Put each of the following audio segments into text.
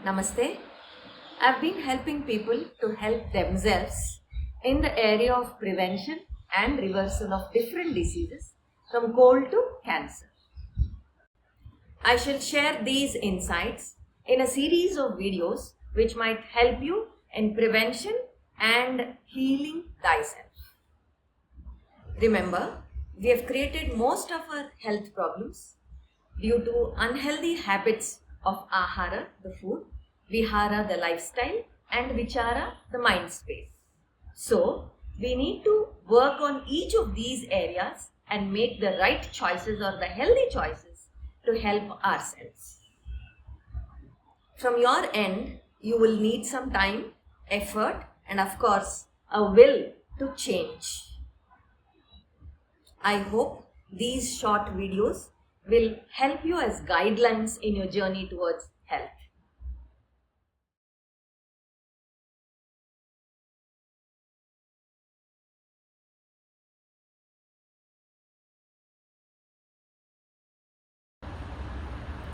Namaste. I've been helping people to help themselves in the area of prevention and reversal of different diseases from cold to cancer. I shall share these insights in a series of videos which might help you in prevention and healing thyself. Remember, we have created most of our health problems due to unhealthy habits of ahara, the food, vihara, the lifestyle, and vichara, the mind space. So, we need to work on each of these areas and make the right choices or the healthy choices to help ourselves. From your end, you will need some time, effort, and of course, a will to change. I hope these short videos will help you as guidelines in your journey towards health.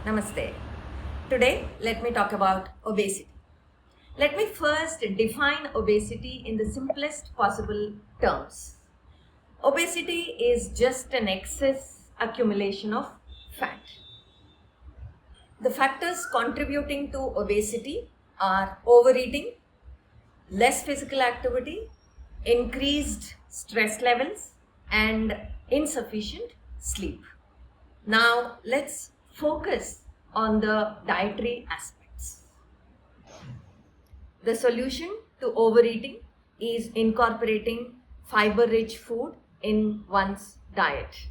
Namaste. Today, let me talk about obesity. Let me first define obesity in the simplest possible terms. Obesity is just an excess accumulation of fat. The factors contributing to obesity are overeating, less physical activity, increased stress levels, and insufficient sleep. Now, let's focus on the dietary aspects. The solution to overeating is incorporating fiber-rich food in one's diet.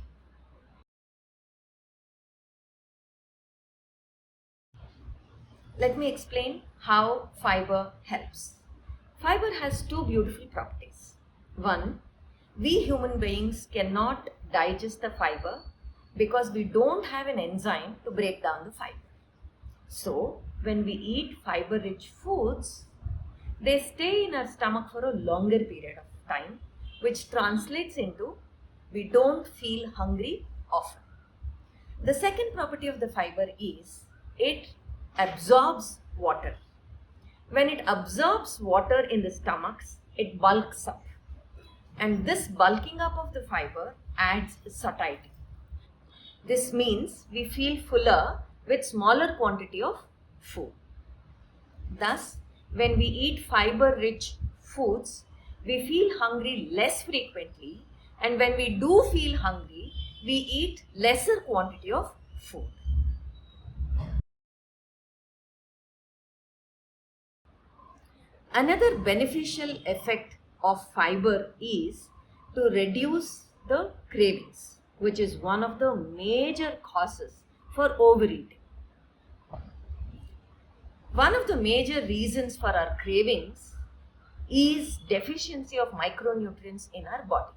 Let me explain how fiber helps. Fiber has two beautiful properties. One, we human beings cannot digest the fiber because we don't have an enzyme to break down the fiber. So, when we eat fiber-rich foods, they stay in our stomach for a longer period of time, which translates into we don't feel hungry often. The second property of the fiber is it absorbs water. When it absorbs water in the stomachs, it bulks up. And this bulking up of the fiber adds satiety. This means we feel fuller with smaller quantity of food. Thus, when we eat fiber-rich foods, we feel hungry less frequently, and when we do feel hungry, we eat lesser quantity of food. Another beneficial effect of fiber is to reduce the cravings, which is one of the major causes for overeating. One of the major reasons for our cravings is deficiency of micronutrients in our body,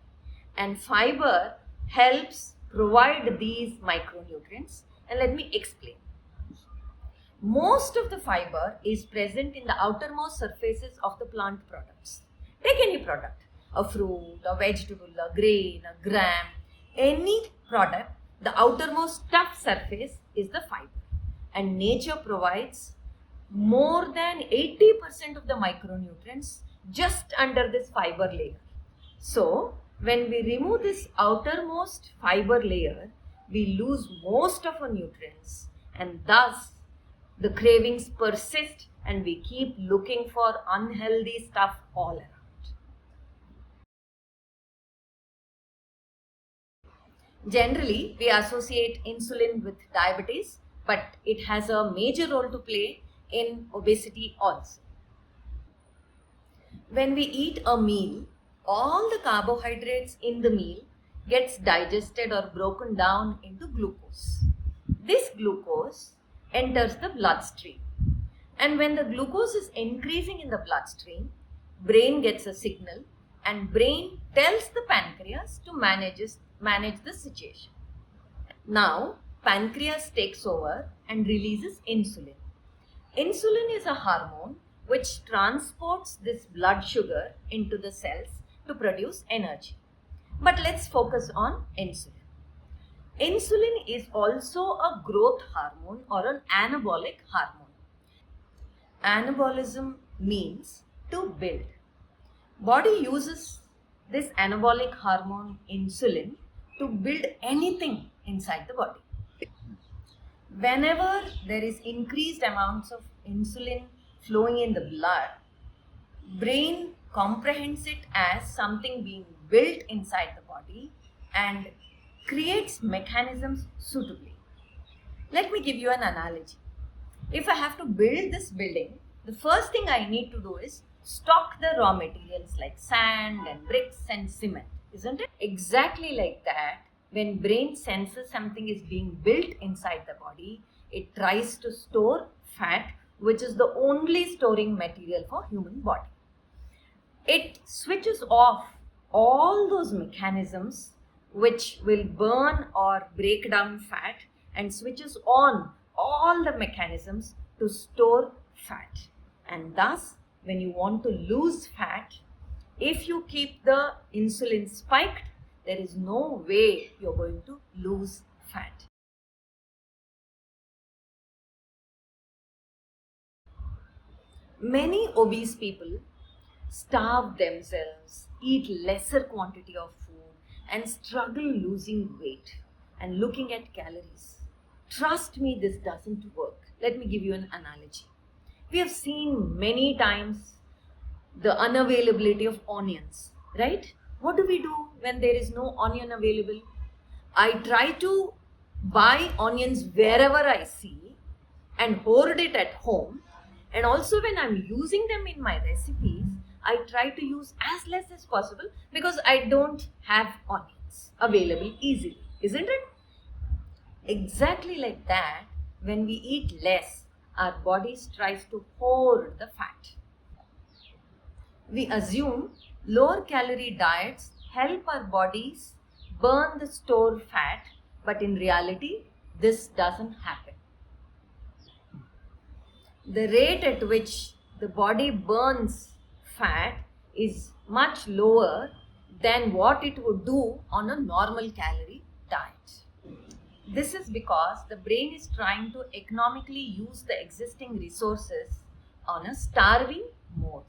and fiber helps provide these micronutrients. And let me explain. Most of the fiber is present in the outermost surfaces of the plant products. Take any product, a fruit, a vegetable, a grain, a gram, any product, the outermost tough surface is the fiber. And nature provides more than 80% of the micronutrients just under this fiber layer. So, when we remove this outermost fiber layer, we lose most of our nutrients, and thus the cravings persist and we keep looking for unhealthy stuff all around. Generally, we associate insulin with diabetes, but it has a major role to play in obesity also. When we eat a meal, all the carbohydrates in the meal gets digested or broken down into glucose. This glucose enters the bloodstream. And when the glucose is increasing in the bloodstream, brain gets a signal and brain tells the pancreas to manage the situation. Now, pancreas takes over and releases insulin. Insulin is a hormone which transports this blood sugar into the cells to produce energy. But let's focus on insulin. Insulin is also a growth hormone or an anabolic hormone. Anabolism means to build. Body uses this anabolic hormone insulin to build anything inside the body. Whenever there is increased amounts of insulin flowing in the blood, brain comprehends it as something being built inside the body and creates mechanisms suitably. Let me give you an analogy. If I have to build this building, the first thing I need to do is stock the raw materials like sand and bricks and cement, isn't it? Exactly like that, when brain senses something is being built inside the body, it tries to store fat, which is the only storing material for human body. It switches off all those mechanisms which will burn or break down fat and switches on all the mechanisms to store fat. And thus, when you want to lose fat, if you keep the insulin spiked, there is no way you're going to lose fat. Many obese people starve themselves, eat lesser quantity of food, and struggle losing weight and looking at calories. Trust me, this doesn't work. Let me give you an analogy. We have seen many times the unavailability of onions, right? What do we do when there is no onion available? I try to buy onions wherever I see and hoard it at home. And also, when I'm using them in my recipes, I try to use as less as possible because I don't have onions available easily, isn't it? Exactly like that, when we eat less, our bodies tries to hoard the fat. We assume lower calorie diets help our bodies burn the stored fat, but in reality, this doesn't happen. The rate at which the body burns fat is much lower than what it would do on a normal calorie diet. This is because the brain is trying to economically use the existing resources on a starving mode.